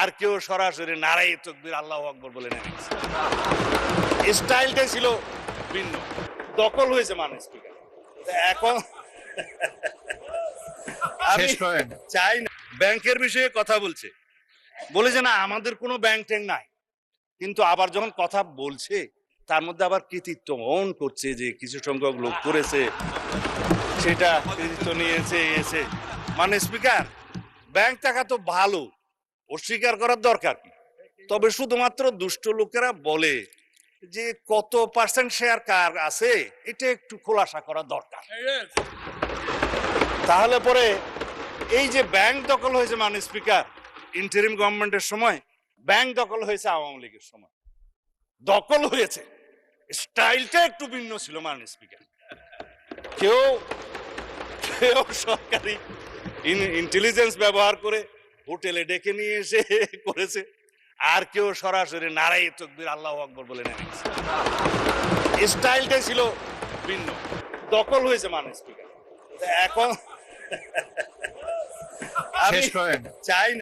আর কেউ সরাসরি নারাই তাকবীর আল্লাহু আকবার বলে নেমেছে। স্টাইলটাই ছিল ভিন্ন। দখল হয়েছে মানে স্পিকার। এখন আমি শেষ করেন। চাই না ব্যাংকের বিষয়ে কথা বলছে, বলে যে না আমাদের কোনো ব্যাংক ট্যাঙ্ক নাই, কিন্তু আবার যখন কথা বলছে তার মধ্যে আবার কৃতিত্ব অন করছে যে কিছু সংখ্যক লোক করেছে, সেটা কৃতিত্ব নিয়েছে এসে। মানে স্পিকার, ব্যাংক টাকা তো ভালো, অস্বীকার করার দরকার কি? তবে শুধুমাত্র দুষ্ট লোকেরা বলে যে কত পার্সেন্ট শেয়ার কার আছে এটা একটু খোলাসা করা দরকার। তাহলে পরে এই যে ব্যাংক দখল হয়েছে মানে স্পিকার, ইন্টারিম গভর্নমেন্টের সময় ব্যাংক দখল হয়েছে আওয়ামী লীগের সময়। দখল হয়েছে, স্টাইলটা একটু ভিন্ন ছিল মানে স্পিকার। কেউ কেউ সরকারি ইন্টেলিজেন্স ব্যবহার করে হোটেলে ডেকে নিয়ে এসে করেছে, আর কেউ সরাসরি নারাই তাকবীর আল্লাহু আকবার বলে নেমেছে। স্টাইলটাই ছিল ভিন্ন। দখল হয়েছে মানে স্পিকার। এখন আমি শেষ করেন। চাই না